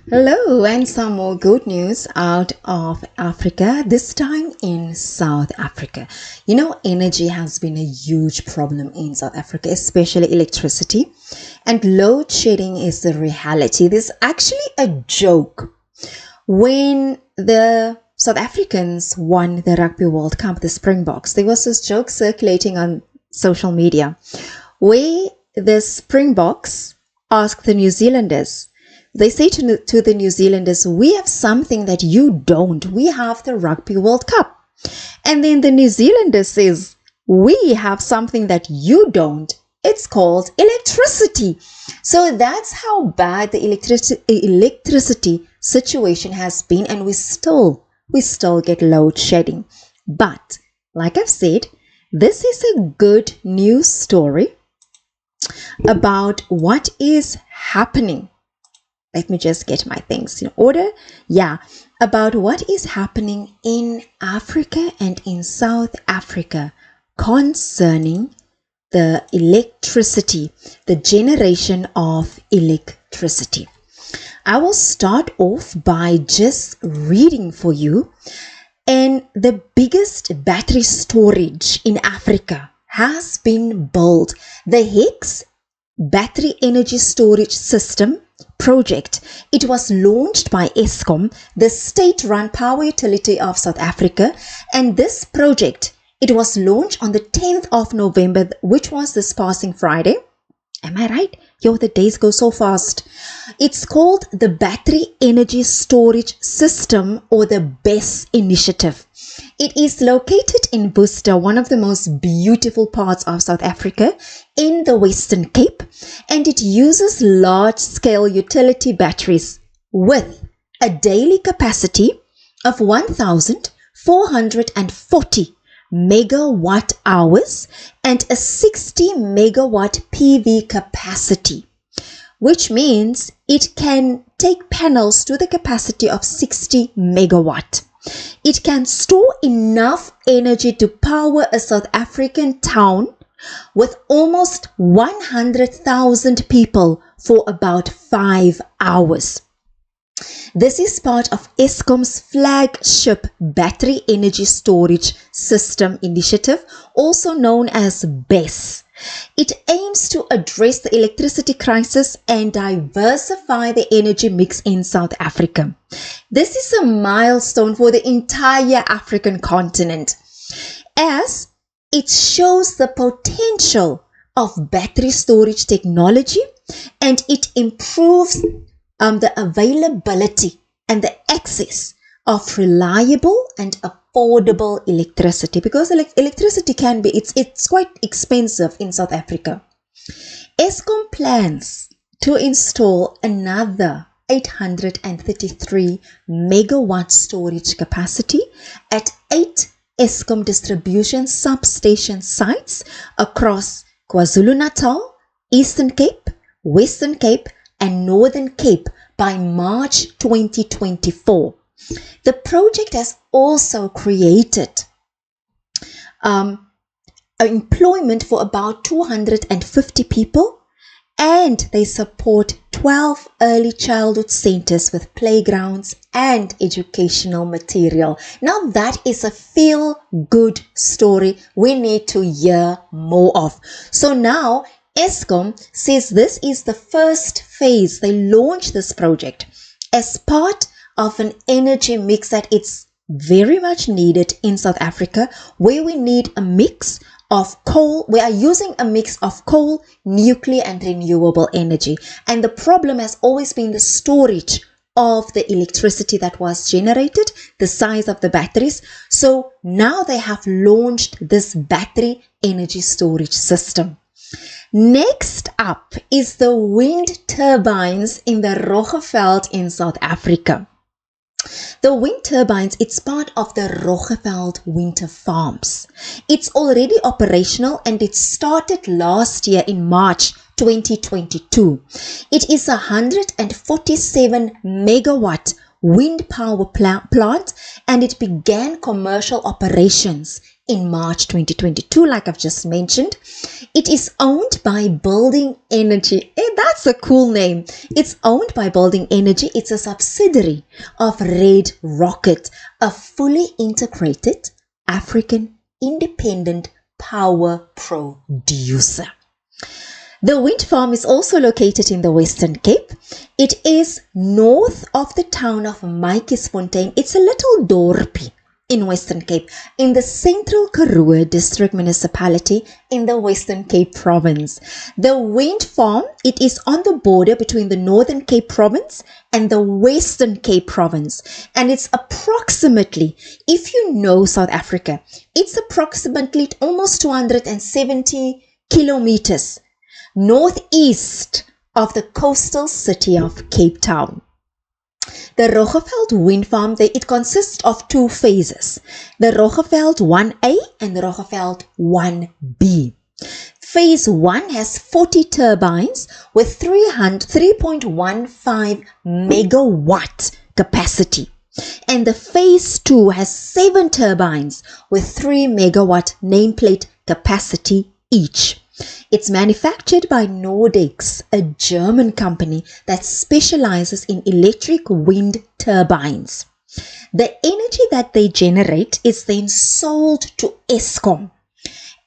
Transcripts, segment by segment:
Hello, and some more good news out of Africa, this time in South Africa. Energy has been a huge problem in South Africa, especially electricity, and load shedding is the reality. There's actually a joke. When the South Africans won the Rugby World Cup, the Springboks, there was this joke circulating on social media where the Springboks asked the New Zealanders, they say to the New Zealanders, we have something that you don't. We have the Rugby World Cup. And then the New Zealanders says, we have something that you don't. It's called electricity. So that's how bad the electricity situation has been. And we still get load shedding. But like I've said, this is a good news story about what is happening. Let me just get my things in order. Yeah, about what is happening in Africa and in South Africa concerning the electricity, the generation of electricity. I will start off by just reading for you. And the biggest battery storage in Africa has been built. The Hex Battery Energy Storage System project. It was launched by Eskom, the state-run power utility of South Africa, and this project, it was launched on the 10th of November, which was this passing Friday. Am I right? Yo, the days go so fast. It's called the Battery Energy Storage System, or the BESS initiative. It is located in Worcester, one of the most beautiful parts of South Africa, in the Western Cape, and it uses large-scale utility batteries with a daily capacity of 1,440 megawatt hours and a 60 megawatt PV capacity, which means it can take panels to the capacity of 60 megawatt. It can store enough energy to power a South African town with almost 100,000 people for about 5 hours. This is part of Eskom's flagship Battery Energy Storage System initiative, also known as BESS. It aims to address the electricity crisis and diversify the energy mix in South Africa. This is a milestone for the entire African continent, as it shows the potential of battery storage technology, and it improves the availability and the access of reliable and affordable electricity, because electricity can be, it's quite expensive in South Africa. Eskom plans to install another 833 megawatt storage capacity at 8 Eskom distribution substation sites across KwaZulu-Natal, Eastern Cape, Western Cape, and Northern Cape by March 2024. The project has also created employment for about 250 people, and they support 12 early childhood centers with playgrounds and educational material. Now that is a feel-good story we need to hear more of. So now Eskom says this is the first phase. They launched this project as part of an energy mix that it's very much needed in South Africa, where we need a mix of coal. We are using a mix of coal, nuclear, and renewable energy. And the problem has always been the storage of the electricity that was generated, the size of the batteries. So now they have launched this battery energy storage system. Next up is the wind turbines in the Roggeveld in South Africa. The wind turbines, it's part of the Roggeveld Winter Farms. It's already operational and it started last year in March 2022. It is a 147 megawatt wind power plant, and it began commercial operations in March 2022, like I've just mentioned. It is owned by Building Energy. Hey, that's a cool name. It's owned by Building Energy. It's a subsidiary of Red Rocket, a fully integrated African independent power producer. The wind farm is also located in the Western Cape. It is north of the town of Maatjiesfontein. It's a little dorpie in Western Cape, in the Central Karoo District Municipality in the Western Cape Province. The wind farm, it is on the border between the Northern Cape Province and the Western Cape Province. And it's approximately, if you know South Africa, it's approximately almost 270 kilometers northeast of the coastal city of Cape Town. The Roggeveld wind farm, it consists of two phases, the Roggeveld 1A and the Roggeveld 1B. Phase 1 has 40 turbines with 3.15 megawatt capacity. And the phase 2 has 7 turbines with 3 megawatt nameplate capacity each. It's manufactured by Nordex, a German company that specializes in electric wind turbines. The energy that they generate is then sold to Eskom,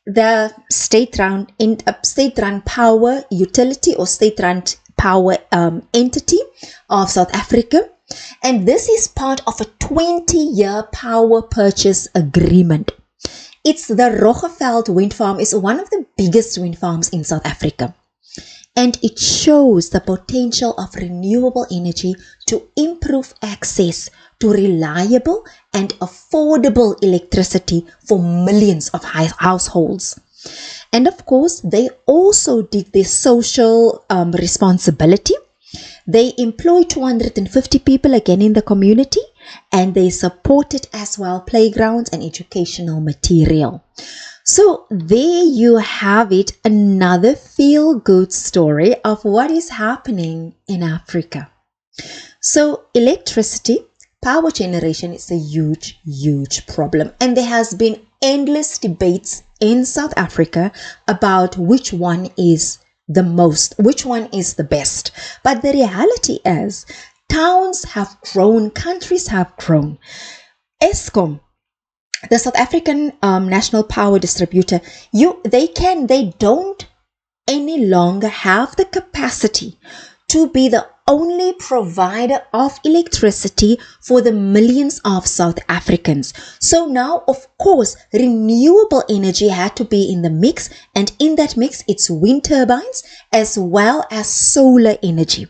the state-run power utility or state-run power entity of South Africa. And this is part of a 20-year power purchase agreement. It's the Roggeveld wind farm is one of the biggest wind farms in South Africa. And it shows the potential of renewable energy to improve access to reliable and affordable electricity for millions of households. And of course, they also did their social responsibility. They employ 250 people again in the community, and they supported as well playgrounds and educational material. So there you have it, another feel-good story of what is happening in Africa. So electricity, power generation is a huge, huge problem. And there has been endless debates in South Africa about which one is the most, which one is the best. But the reality is, towns have grown, countries have grown. Eskom, the South African national power distributor, they don't any longer have the capacity to be the only provider of electricity for the millions of South Africans. So now, of course, renewable energy had to be in the mix, and in that mix, it's wind turbines as well as solar energy.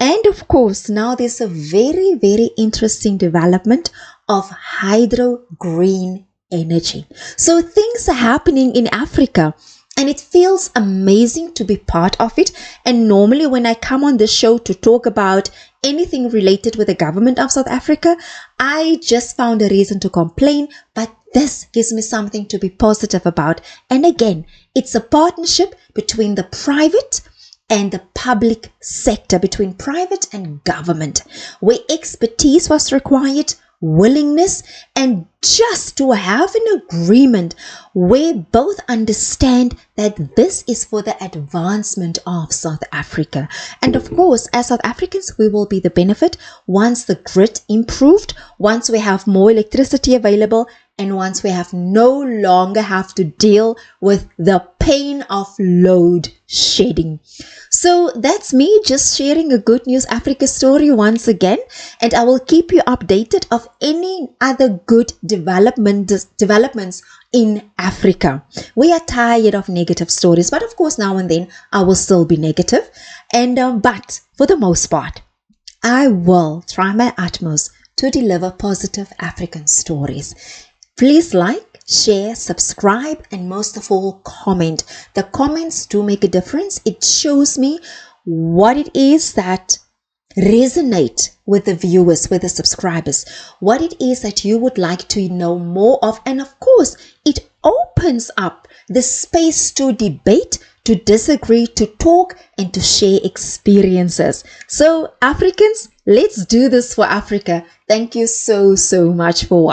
And of course, now there's a very, very interesting development of hydro green energy. So things are happening in Africa, and it feels amazing to be part of it. And normally when I come on the show to talk about anything related with the government of South Africa, I just found a reason to complain, but this gives me something to be positive about. And again, it's a partnership between the private and the public sector, between private and government, where expertise was required, willingness, and just to have an agreement where both understand that this is for the advancement of South Africa. And of course, as South Africans, we will be the benefit once the grid improved, once we have more electricity available, and once we have no longer have to deal with the pain of load shedding. So that's me just sharing a Good News Africa story once again, and I will keep you updated of any other good developments in Africa. We are tired of negative stories, but of course now and then I will still be negative, and but for the most part, I will try my utmost to deliver positive African stories. Please like, share, subscribe, and most of all, comment. The comments do make a difference. It shows me what it is that resonate with the viewers, with the subscribers, what it is that you would like to know more of. And of course, it opens up the space to debate, to disagree, to talk, and to share experiences. So Africans, let's do this for Africa. Thank you so much for watching.